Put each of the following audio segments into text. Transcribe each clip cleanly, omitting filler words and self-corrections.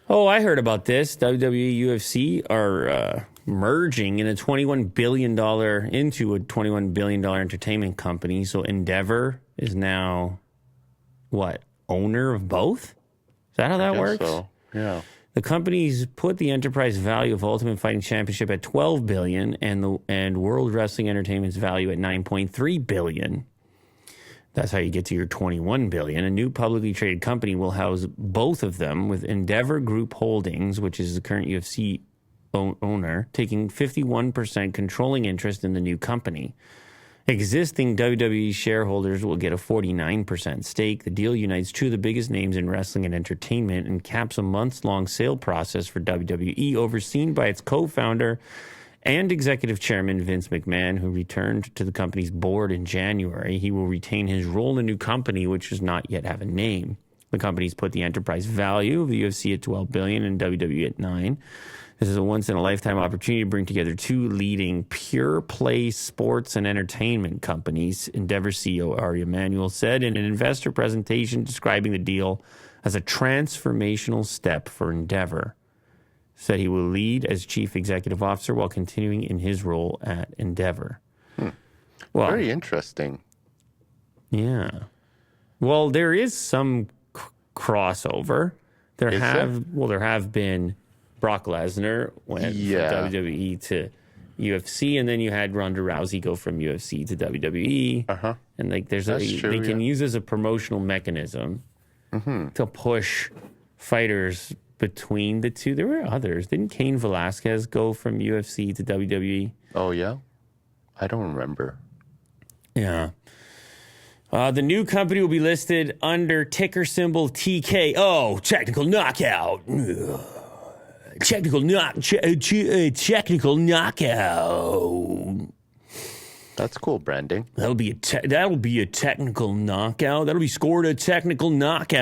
Oh, I heard about this. WWE, UFC are merging into a $21 billion entertainment company. So Endeavor is now, what, owner of both? Is that how that works? So. Yeah. The company's put the enterprise value of Ultimate Fighting Championship at $12 billion and World Wrestling Entertainment's value at $9.3 billion. That's how you get to your $21 billion. A new publicly traded company will house both of them, with Endeavor Group Holdings, which is the current UFC owner, taking 51% controlling interest in the new company. Existing WWE shareholders will get a 49% stake. The deal unites two of the biggest names in wrestling and entertainment and caps a months-long sale process for WWE, overseen by its co-founder and executive chairman Vince McMahon, who returned to the company's board in January. He will retain his role in the new company, which does not yet have a name. The company's put the enterprise value of the UFC at $12 billion and WWE at $9 billion. This is a once-in-a-lifetime opportunity to bring together two leading pure-play sports and entertainment companies, Endeavor CEO Ari Emanuel said in an investor presentation describing the deal as a transformational step for Endeavor. Said he will lead as chief executive officer while continuing in his role at Endeavor. Well, very interesting. Yeah. Well, there is some crossover. There have been. Brock Lesnar went from WWE to UFC, and then you had Ronda Rousey go from UFC to WWE. And like, they can use as a promotional mechanism to push fighters between the two. There were others. Didn't Cain Velasquez go from UFC to WWE? Oh yeah, I don't remember. Yeah. The new company will be listed under ticker symbol TKO, Technical Knockout. Technical knockout. That's cool branding. That'll be a technical knockout. That'll be scored a technical knockout.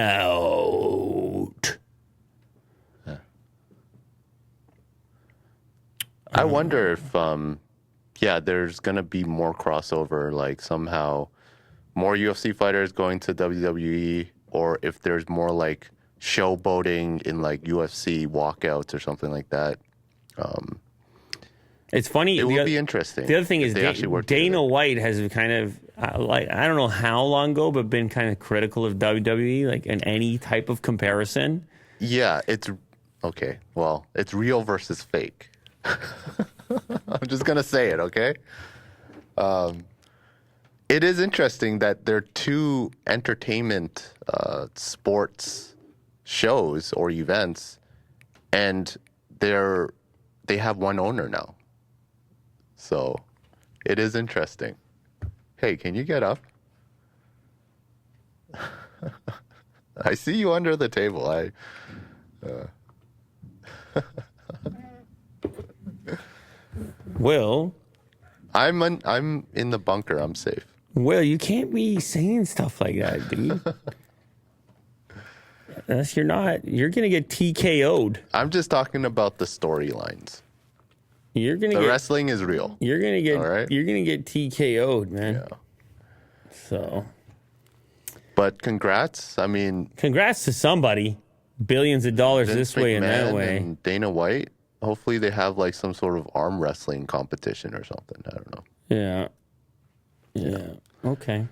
Yeah. I wonder if there's gonna be more crossover, like somehow more UFC fighters going to WWE, or if there's more like showboating in like UFC walkouts or something like that. It's funny. It would be interesting. The other thing is Dana White has kind of, I don't know how long ago, but been kind of critical of WWE, like in any type of comparison. Yeah, it's okay. Well, it's real versus fake. I'm just going to say it, okay? It is interesting that there are two entertainment sports shows or events, and they have one owner now. So it is interesting. Hey, can you get up? I see you under the table. Will, I'm in the bunker. I'm safe. Will, you can't be saying stuff like that, dude. You're going to get TKO'd. I'm just talking about the storylines. The wrestling is real. You're going to get TKO'd, man. Yeah. So. But congrats. I mean, congrats to somebody. Billions of dollars Vince this way McMahon and that way. And Dana White. Hopefully they have like some sort of arm wrestling competition or something. I don't know. Yeah. Okay.